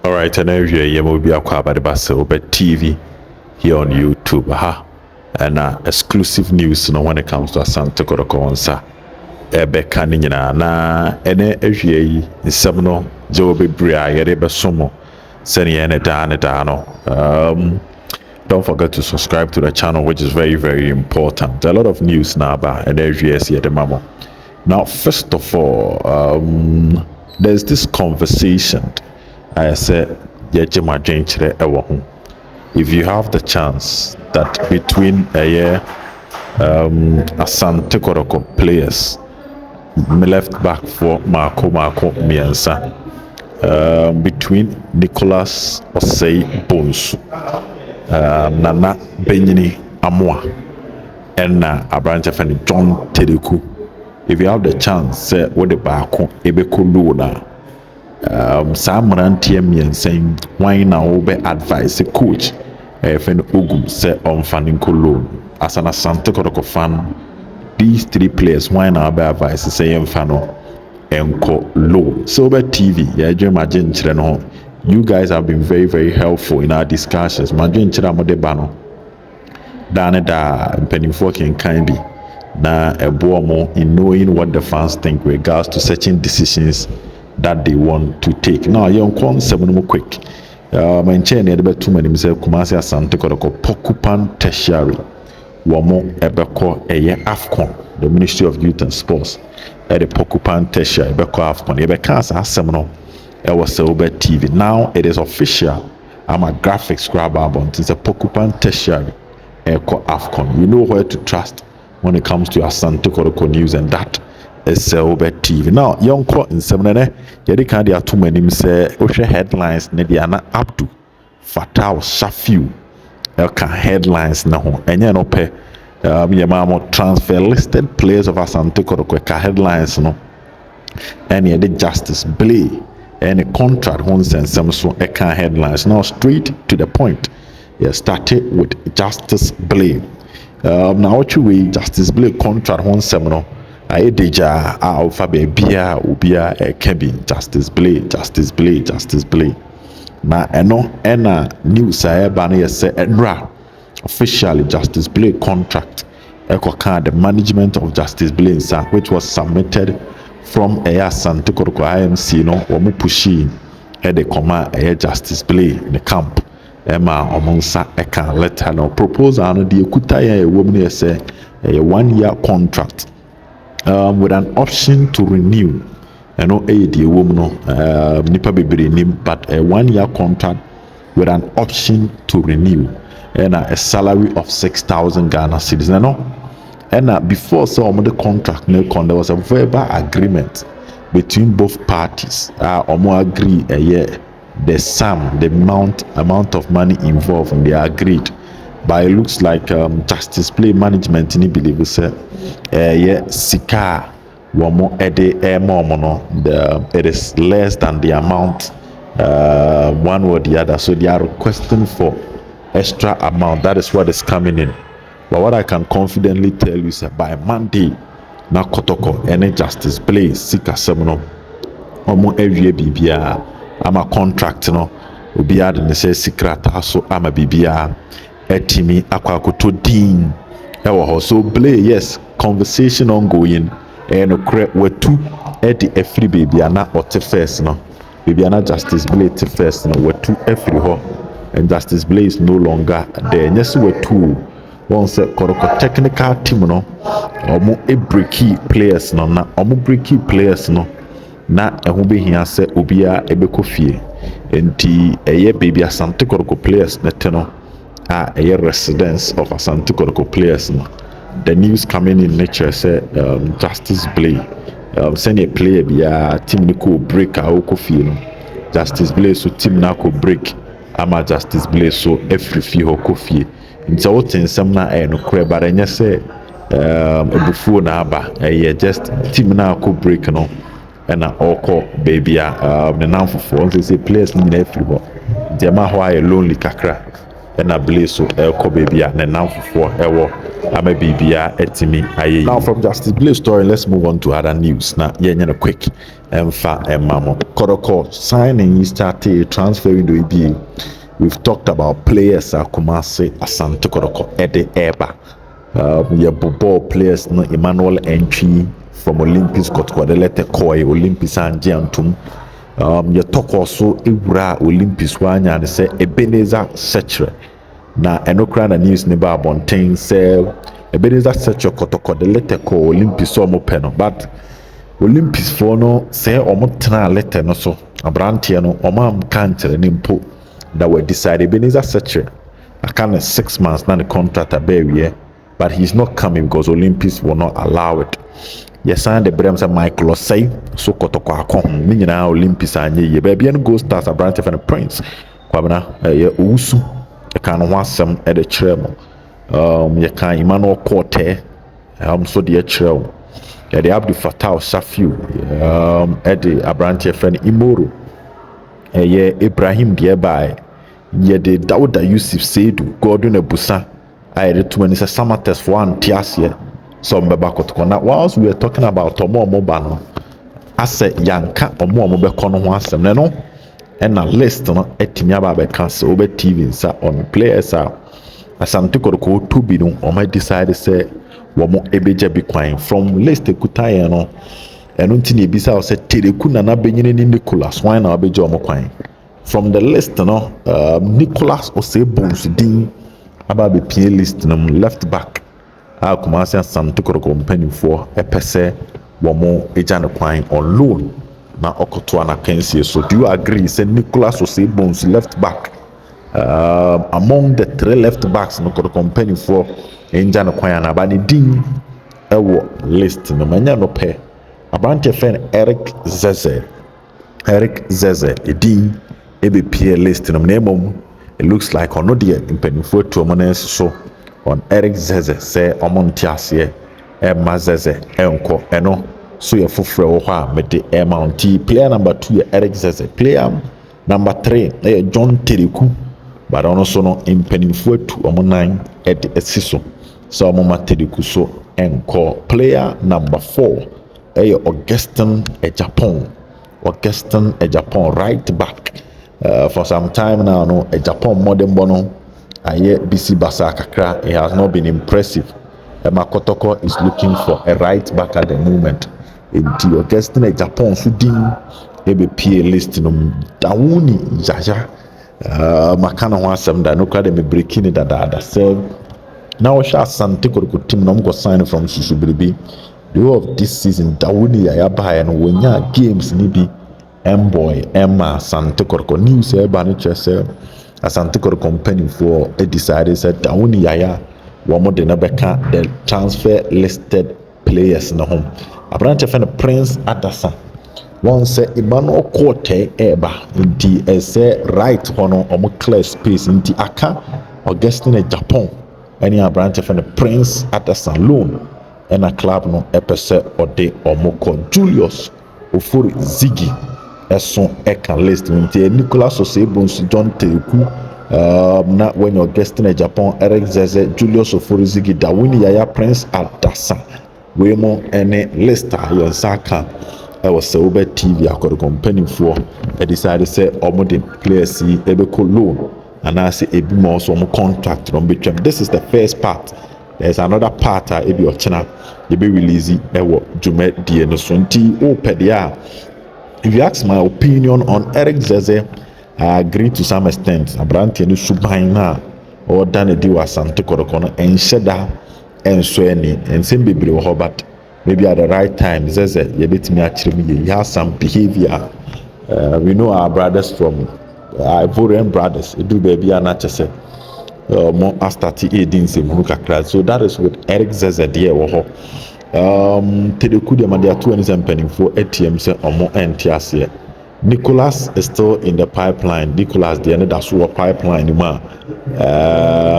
Alright, and every year will be acquired by the Basilbert TV here on YouTube. And exclusive news when it comes to Asante Kotoko sir. Ebeka ni nyina na ene ehwie yi nsem no je obebri a yere besomo sene ye ne da no. Don't forget to subscribe to the channel, which is very, very important. A lot of news now about and here the mamo. Now, first of all, there's this conversation. I said, if you have the chance that between Asante Kotoko players, left back for Marco Miensa, between Nicholas Osei Bonsu, Nana Benyini Amwa, and Abrante Fanny John Tedeku. If you have the chance, say what the back Ebeko Luna, Sam Rantiemian saying, why now be advise a coach, FN Ugum say on Faninko loan. As an Asante Kotoko fan, these three players, why now be advice saying Fano Enko loan. Sober TV, yeah, imagine Chireno. You guys have been very, very helpful in our discussions. Imagine Chiramo de Bano. Dane da pennyfo can be na ebomo in knowing what the fans think with regards to certain decisions that they want to take. Now, young con seven quick. My chain had about 2 minutes. Kumasi Asante Kotoko Pokupan Tertiary. Wamo Ebeko Eye Afcon, the Ministry of Youth and Sports. At the Pokupan Tertiary, Ebeko Afcon. Ebeka Asemno. It was Silver TV. Now it is official. I'm a graphics grab album. It's a Pokupan Tertiary. Eko Afcon. You know where to trust when it comes to Asante Kotoko news, and that is Silver TV. Now, young court in 7 yedi kan dia too many say ohwe headlines ne dia na Abdu Fatah Safiu elka headlines na ho enye no pe yemamo transfer listed players of Asante Kotoko ka headlines no and yedi Justice Blay and a contract one sense so eka headlines. Now straight to the point. Started with Justice Blay. Now what you way Justice Blay contract one seminar. I deja alpha bia ubia Kevin Justice Blay. Na ena news I ban say enra officially Justice Blay contract the management of Justice Blay which was submitted from Asante Kotoko IMC no omu pushi the command Justice Blay in the camp. Emma Omonsa Eka letter no proposal no the Kutaya a woman say a 1-year contract with an option to renew. I know the woman nipa bebere nim, but a 1-year contract with an option to renew and a salary of 6,000 Ghana cedis. And before some of the contract there was a verbal agreement between both parties. Omo agree a year. The sum, the amount of money involved, and they agreed. But it looks like Justice Blay management in believe say sika wamo ede mono it is less than the amount one or the other, so they are requesting for extra amount. That is what is coming in. But what I can confidently tell you is that by Monday na Kotoko any Justice Blay sika semno omo ewie bibia ama contract no obi ade ne say secret aso ama bibia etimi akwakoto din ewo ho. So Blay, yes, conversation ongoing and wetu edi every bibia na ote first no bibia na Justice Blay te first no wetu every ho, and Justice Blay is no longer there. Yes, wetu one say Kotoko technical team no omo breaky players no na omo breaky players no na ehu be hia se obia ebeko fie enti eye baby Asante Kotoko players neteno eye residence of Asante Kotoko players no. The news coming in nature say Justice Blay send a player bia team ni ko break a ko fie no Justice Blay so team na ko break ama Justice Blay so every fie ho ko fie nti what nsem na no kra but enye say ebufuo na aba eye just team na ko break no and oko baby the now for say players in everywhere. Jama ho lonely kakra ɛna Blay so ɛrekɔ baabi a ne nam fofoɔ ɛwɔ ama biribia ɛtumi ayɛ. Now from Justice Blay story, let's move on to other news. Na yɛnyɛ no quick ɛmfa ɛma mo. Kotoko signing started transfer window bi. We've talked about players a Kumasi Asante Kotoko ɛde ɛreba. Yɛbobɔ players no Emmanuel Entry from Olympics Kotoko de lete kɔɛ Olympics angye antom. Yɛtɔkɔ so ewura Olympics wanya ne sɛ Ebenezer Sechere na ɛno kora na news ne ba abɔnten sɛ Ebenezer Sechere Kotoko de lete kɔ Olympics so ɔmo pɛ no, but Olympics foɔ no sɛ ɔmo tena lete no so aberanteɛ no ɔmo amka nkyerɛ ne mpo that we decide Ebenezer Sechere aka ne 6 months na ne contract abɛɛwiɛ, but he's not coming because Olympics will not allow it. Yes, and the Brem say Michael say so Kotoko akɔ ho ne nyinaa Olympics anye yie baabi no go stars abrante for the Prince kwabena ɛyɛ owusu ɛka no ho asɛm ɛde kyerɛ mo yɛka Emmanuel Korte so de kyerɛ wo yɛde Abdul Fattah Safiu ɛde abrante for the Imoro ɛyɛ Ibrahim deɛ bae yɛde Dauda Yusuf Seidu Gordon Abusa a yɛde to ani sɛ Samatex for ante aseɛ so mbeba Kotoko. Now whilst we were talking about omo ba no asɛ yanka omo bɛkɔ no ho asɛm na no ɛna list no etimi aba bɛka sɛ obe TV nsa on players a Asante Kotoko to bi no omo decide sɛ wɔn ebegya bi kwan from list ekutaeɛ no ɛno nti na ebisa sɛ Tereku na Benyini ni Nicholas wan na obegya omo kwan from the list no Nicholas Osebones din aba be pie list no left back a Kumasi Asante Kotoko mpanimfoɔ ɛpɛ sɛ wɔn agya no kwan on loan na ɔkotoa na kansie. So do you agree sɛ Nicholas Osebones left back among the 3 left backs no Kotoko mpanimfoɔ agya no kwan anaba ne din ɛwɔ list no manya no pɛ aberanteɛ fɛn Eric Zeze edin ɛbɛpie list no na mmom it looks like ɔno deɛ mpanimfoɔ tu ɔmo nan so on Eric Zeze sɛ ɔmo nte aseɛ ɛma Zeze ɛnkɔ ɛno so yɛ foforɔ wɔ hɔ a mede ɛma nti player number 2 yɛ Eric Zeze, player number 3 ɛyɛ John Tereku, but ɔno so no mpanimfoɔ atu ɔmo nan ɛde ɛsi so sɛ ɔmo ma Tereku so ɛnkɔ. Player number 4 ɛyɛ Augustine Ejapon right back. For some time now no Ejapon modern bono aye BC Basa kakra, it has not been impressive. Kotoko is looking for a right back at the moment. Until Augustine Ejapon sudin ebe PA list no dawuni jaja makana ho asem da no kra me breaking da say now Asante Kotoko team no go sign from Susubiribi. The whole of this season dawuni ya ba no wonya games ni bi Boy, Emma, Asante Kotoko news eba no kyerɛ sɛ Asante Kotoko mpanimfoɔ decided sɛ Dawuni Yaya wɔn de na bɛka the transfer listed players no ho. Aberante fɛ no Prince Adasa wɔn sɛ Emmanuel Korte ɛba nti ɛsɛ right hɔ no wɔn clear space nti aka Augustine Ejapon ɛne aberante fɛ no Prince Adasa loan ɛna club no ɛpɛ sɛ ɔde wɔn kɔ. Julius Ofori Ziggy ɛso ɛka list nti Nicholas Osebones, John Tereku na when Augustine Ejapon, Eric Zeze, Julius Oforizigi, Dawuni Yaya, Prince Adasa wemo ɛne list a yɛn nsa ka ɛwɔ sɛ wobɛ TV akɔdɔkɔ mpanimfoɔ ɛdecide sɛ ɔmo de players yi ɛbɛkɔ loan anaasɛ ebi ma ɔso ɔmo contract no betwam. This is the first part. There's another part a ebi ɔkyena yɛbɛ release ɛwɔ dwumadie no so nti wopɛ deɛ a if you ask my opinion on Eric Zeze, I agree to some extent. Abrante no suban na or done a deal with Asante Kotoko no enhyɛ da enso ani ensem bebre wɔ hɔ, but maybe at the right time Zeze yɛbɛtumi akyerɛ me he has some behavior. We know our brothers from Ivorian brothers edu baby anakyɛ sɛ more astati edin nsɛm hunu kakra. So that is with Eric Zeze deɛ wɔ hɔ. Tereku de madia to any mpanimfo ATM say omo ente ase. Nicholas is still in the pipeline. Nicholas the end that's what pipeline ma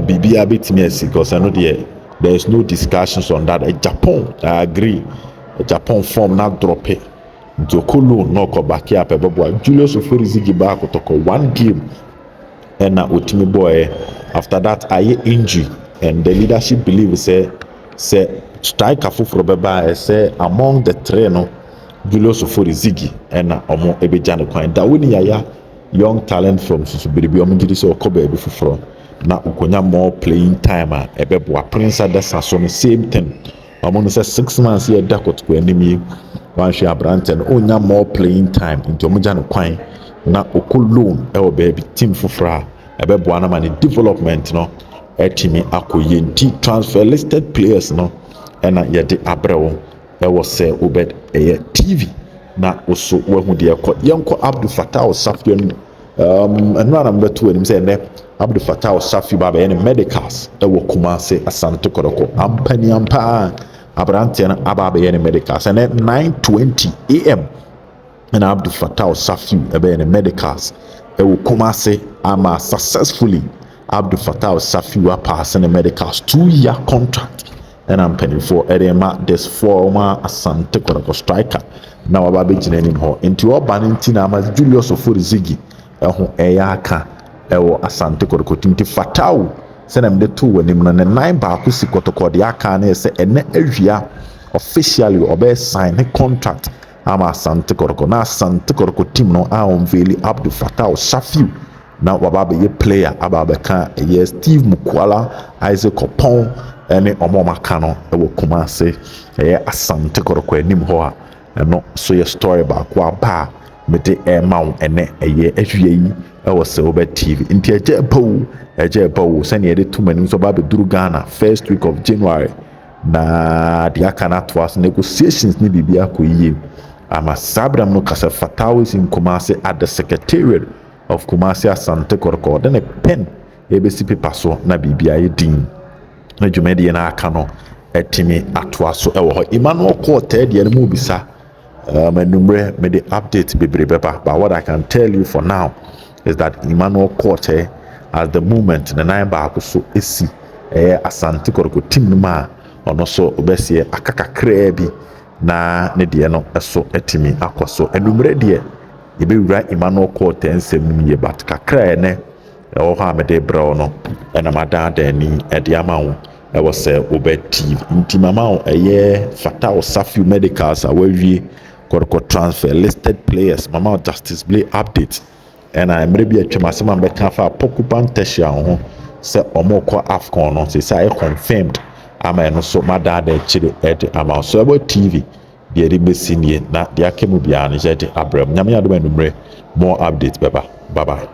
bibia betimi asi because I know there is no discussions on that. Japan, I agree. Japan form not drop it. Jokolo no ko back up Julius Oforizigi ba Kotoko 1 game ɛna otimi boy after that aye injury and the leadership believe say striker foforɔ bɛba ɛsɛ among the three no Julius Ofori Ziggy ɛna ɔmo ɛbɛgya ne kwan Dawuni Yaya young talent from Susubiribi ɔmo gidi sɛ ɔkɔ baabi foforɔ na okonya more playing time a ɛbɛboa Prince Adesa so no same thing ɔmo no sɛ 6 months yɛ da Kotoko anim yi wanhwɛ aberante no ɔnya more playing time nti ɔmo gya ne kwan na ɔkɔ loan ɛwɔ baabi team foforɔ a ɛbɛboa no ma ne development no ɛtumi akɔ yie nti transfer listed players no ɛna yɛde abrɛ wo ɛwɔ sɛ wobɛd ɛyɛ TV na woso wahu deɛ ɛkɔ yɛnkɔ Abdul Fattah Safiu ɛno ana mbɛto anim sɛ ɛnɛ Abdul Fattah Safiu ba bɛyɛ ne medicals ɛwɔ Kumase Asante Kotoko ampani ampa aberanteɛ no aba bɛyɛ ne medicals ɛnɛ 9:20 AM ɛna Abdul Fattah Safiu ɛbɛyɛ ne medicals ɛwɔ Kumase ama successfully Abdul Fattah Safiu apaase ne medicals 2-year contract ɛna mpanimfoɔ ɛde ma this former Asante Kotoko striker na waba bɛgyina anim hɔ nti ɔba no nti na ama Julius Ofori Ziggy ɛho ɛyɛ aka ɛwɔ Asante Kotoko nti Fattah sɛnɛ mde to wɔ anim no ne nan baako si Kotoko de aka no yɛ sɛ ɛnɛ awia officially ɔbɛyɛ sign ne contract ama Asante Kotoko na Asante Kotoko team no a ɔnveli Abdul Fattah Safiu na waba bɛyɛ player aba bɛka ɛyɛ Steve Mukwala Isaac Opon ɛne ɔmo aka no ɛwɔ Kumase ɛyɛ Asante Kotoko anim hɔ a ɛno so yɛ story baako aba a mede ɛma wo ɛnɛ ɛyɛ ahwie yi ɛwɔ sɛ wobɛ TV nti ɛgya ɛba wo sɛnea yɛde to m'anim so ɔba bɛduru Ghana first week of January na deɛ aka no atoa so negotiations ne biribi akɔ yie ama saa berɛ no kasa Fattah is in Kumase at the secretariat of Kumase Asante Kotoko ɔde ne pen ɛbɛsi paper so na biribi ayɛ din na dwumadie no aka no ɛtumi atoa so ɛwɔ hɔ Emmanuel Quarter deɛ no mu bisa manumre mede update bebree bɛba but what I can tell you for now is that Emmanuel Quarter at the moment the nine baako so esi ɛyɛ Asante Kotoko team no ma ɔno so obɛsie akakakraa bi na ne deɛ no ɛso ɛtumi akɔ so enumre deɛ yɛbɛwura Emmanuel Quarter nsɛm no yɛ but kakraa ɛnɛ ɛwɔ hɔ a mede brɛw no ɛnam adaadani ɛde ama wo ɛwɔ sɛ wobɛ TV nti mama wo ɛyɛ Fattah Safiu medicals a wawie Kotoko transfer listed players mama wo Justice Blay update ɛna mmerɛ bi atwam asɛm a mbɛka fa Pokupan Tertia ho sɛ ɔmo kɔ AFCON no sɛ ayɛ confirmed ama ɛno so madaada akyire ɛde ama wo so ɛbɔ TV deɛ de bɛsi nie na deɛ aka mu biara no yɛde abrɛ mu nyame adom anummerɛ more update bɛba bye bye.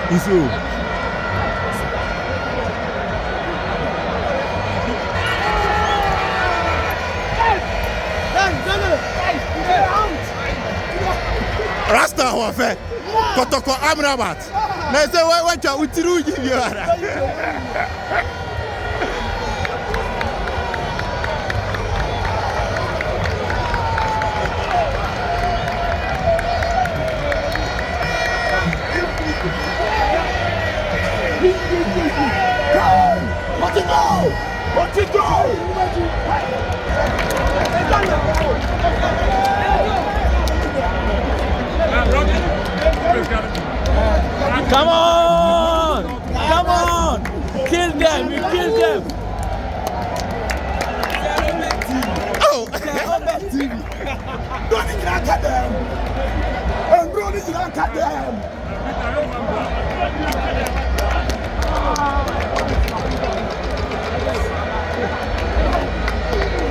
Isu. Rasta ho fe. Kotoko Amrabat. Na se wacha utiru yibiara. What you go? Come on! Come on! Kill them! You kill them! Oh! Don't you look at them! And don't you look at them!